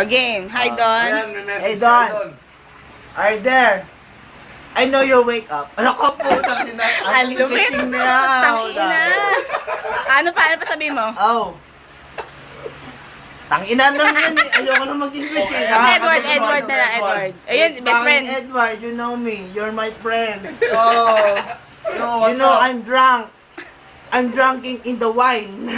game. Hi, Don. Ayan, may message Hey, si Don. Don. Are you there? I know you wake up. Ano ka po? Tangina. Ang lupit. Tangina. Ano pa sabihin mo? Oh. Tangina lang yan eh. Ayoko na mag-English eh. Si Edward na lang, Edward. Ayun, best friend. Edward, you know me. You're my friend. Oh. You know, I'm drunk. I'm drunk in the wine.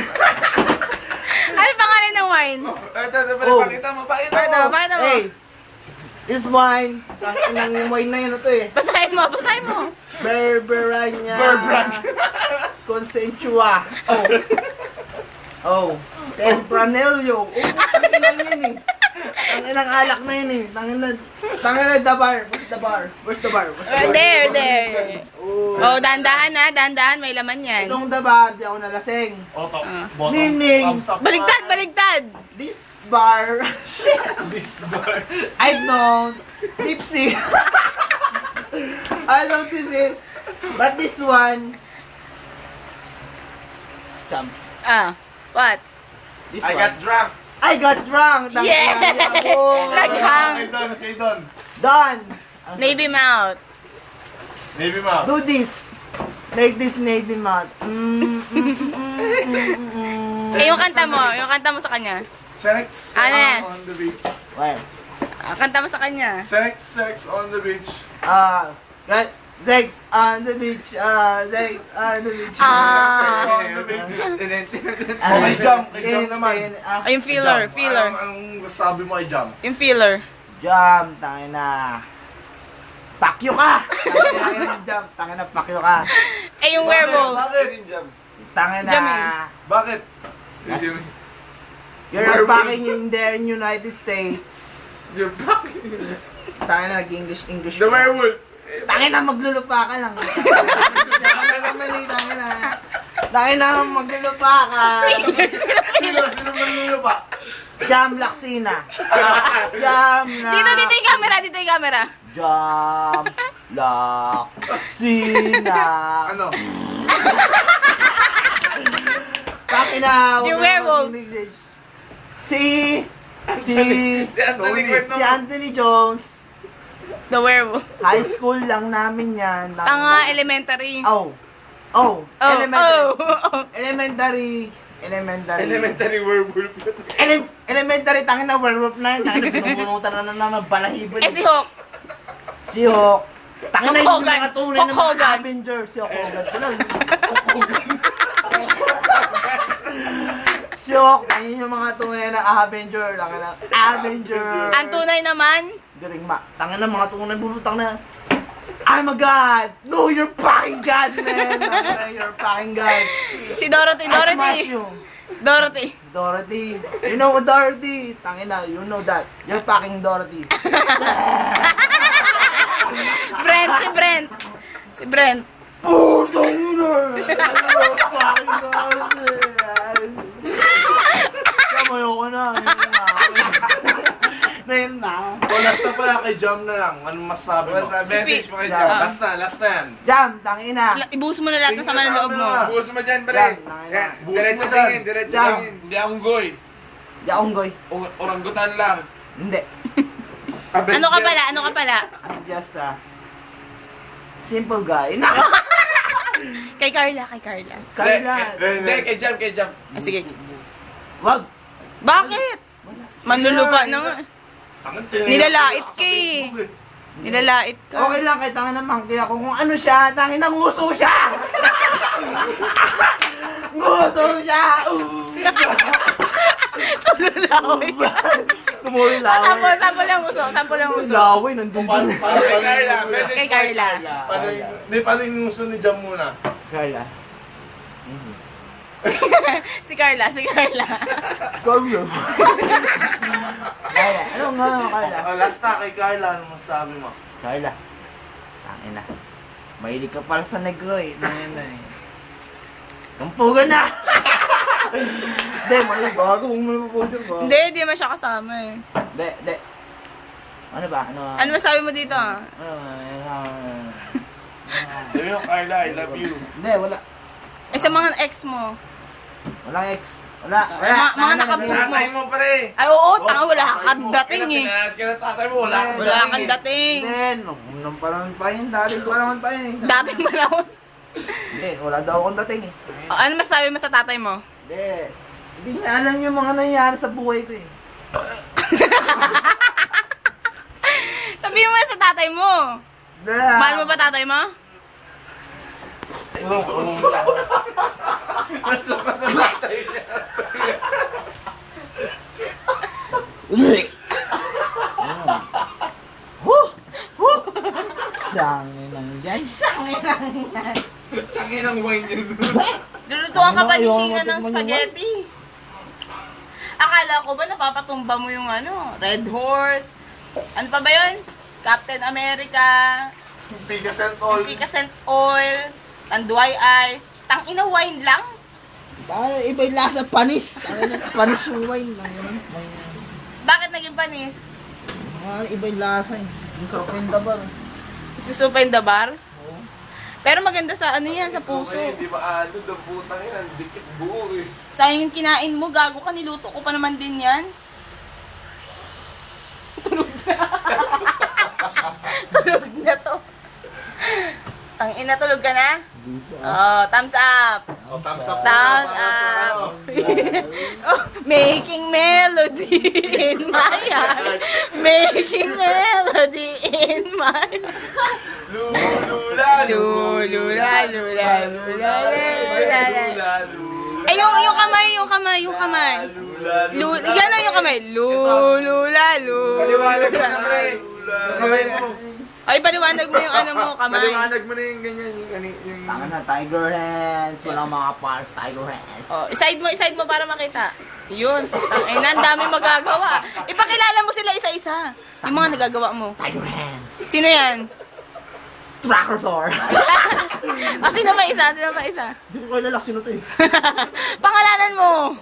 Ano pangalan ng wine? Ito, Oh. pakita mo. Pakita mo. Hey, this wine. Tangina yung wine na yun ito eh. Basahin mo. Berberanya. Consentua. Oh. Tempranillo. Tanginan yan eh. Tanginang alak na yun eh. Tanginan the bar. Where's the bar? There. Oh, dandahan na. Dandahan. May laman yan. Itong the bar, di ako nalasing. Oto. Meaning, Baligtad. this bar, This bar. I don't tipsy. I don't tipsy. But this one, What? this I one. got drunk. I got drunk. Yeah! Naghang. Kay Don. Done. Navy mouth. Navy mouth. Do this. Like this Navy mouth. Yung kanta mo sa kanya. Sex Ano yan? on the beach. Where? Kanta mo sa kanya. Sex on the beach. Sex on the beach. Sex on the beach. Ah. On the beach. Okay, jump. Kay jump naman. Ay, yung feeler. Anong sabi mo kay jump? Yung feeler. Jump, tangina. Pakyo ka! Jump, tangina, pakyo ka. Eh, yung werewolf. Bakit? Tangina. Jump eh. Bakit? You're packing in the United States. You're back. Tangina, nag-English. The werewolf. Tangina, maglulupa ka lang. Tangina naman eh, tangina. Tangina, maglulupa ka. Sino manlulo pa? Jam Laksina. Jam na. Dito yung camera. Jam Laksina. Ano? Tangina. Yung werewolf. Si Anthony Jones. The werewolf. High school lang namin yan. Tanga, elementary. Elementary werewolf. elementary, tangin na werewolf na yun. Tangin na pinupunutan na ng balahibo. Eh, si Hawk. Si Hawk. Tangin na Hulk yung mga Hogan. tunay Hulk ng mga Hogan. Avengers. Si Hulk Hogan. Si Hawk, tangin yung mga tunay na Avenger. Tangin na Avenger. Ang tunay naman. Galing ma. Tangin na mga tunay bubutang na. I'm a god! No, you're fucking god, man! You're fucking god. Si Dorothy. I smash you. Dorothy. Dorothy. You know Dorothy. Tangina, you know that. You're fucking Dorothy. Si Brent. Oh, tangina! You're fucking Dorothy. Kamayo ko na. Ngayon na. O, last na pala kay jump na lang. Anong masabi mo? Message mo kay Jam. Last na yan. Jam, tangina. Ibuhos mo na lahat ng sama ng loob mo. Buhos mo dyan, Jam, pre. tangina. Diretso tingin, Jam. Hindi akong goy. Yaonggoy. Oranggutan lang. Hindi. Ano ka pala? I'm just a simple guy. Kay Carla. Carla. Hindi, kay Jam. Ah, sige. Wag. Bakit? Wala. Manlulupa na nga. Nilalait ka eh. Nilalait ka. Okay lang, kahit tangin naman. Kaya kung ano siya, tangin na nguso siya! Nguso siya! Laway. Tumulaway. Sample lang uso. Laway, nandun pa. Kay Carla, message Kay mo kay Carla. Paano yung uso ni Jam muna? Carla. Si Carla. Carla. Carla. Ano nga, Carla? Last na kay Carla, ano masabi mo? Carla. Tangin na. Mahilig ka para sa negro eh. Tangin na eh. Kampugan na! Hindi, mahilig. Bago kung may proposal ba? Hindi mo siya kasama eh. Hindi. Ano ba? Ano masabi mo dito? Sabi mo, Carla, I love you. Hindi, wala. Eh sa mga ex mo. Walang ex. Wala. Mga nakabook mo. Tatay mo, pre. Ay, oo, tanga, wala kang dating eh. Pinalas ka ng tatay mo, wala kang Wala dating kang eh. dating. Hindi, nung parang pa yun, dating parang pa yun. Dating malawon. Hindi, wala daw akong dating eh. O, ano masasabi mo sa tatay mo? Hindi niya alam yung mga nangyari sa buhay ko eh. Sabihin mo yan sa tatay mo. Mahal mo ba tatay mo? Nasa pa sa tatay niya. Sangin ang yan. Sangin ang yan. Tangin ang wine yun. Lulutuan ka pa ni Ayaw, Sheena ng matikman yung spaghetti. Akala ko ba napapatumba mo yung ano, Red Horse? Ano pa ba yun? Captain America, Bigas and all. Picas and Oil, Tanduay Ice. Tangina wine lang? Iba yung lasa, panis. Panis yung wine. Bakit naging panis? Iba yung lasa eh. Yung sa dabar. Susupa yung dabar? Pero maganda sa ano yan, sa puso. Hindi ba ano, the putang yan, ang dikit buo eh. Sayang yung kinain mo, gago ka, niluto ko pa naman din yan. Tulog na. Tulog na to. Tangina, tulog ka na? Oh, thumbs up. Oh, thumbs up. Thumbs up. Oh, making melody in my heart. Making melody in my heart. Lula, Lula, lula, lula, lula, lula. Ay, yung kamay. Yan na yung kamay. Lula, lula. Paliwanag mo na, pre. Kamay mo. Ay, paliwanag mo yung ano mo, kamay. Paliwanag mo na yung ganyan, yung... Tanga na, tiger hands. Walang mga pars, tiger hands. Oh, iside mo para makita. Yun. Ay, ang dami magagawa. Ipakilala mo sila isa-isa. Yung mga nagagawa mo. Tiger hands. Sino yan? Tracker-saur. Sino pa isa? Hindi ko kilala sino to eh. Pangalanan mo.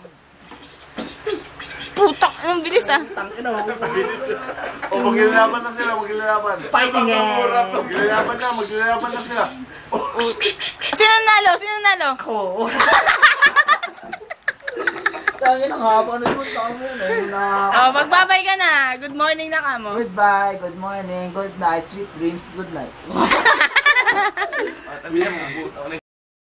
Putak, anong bilis ah. Tangina mo. Oh, maglalaban na sila, maglalaban. Fighting game. Maglalaban na sila. Sino nalo? Ako. Tangina nga pa na yun. Tangina. Oh, magbabay ka na. Good morning na ka mo. Goodbye, good morning, good night, sweet dreams, good night. Tabi na mo, buhos ako na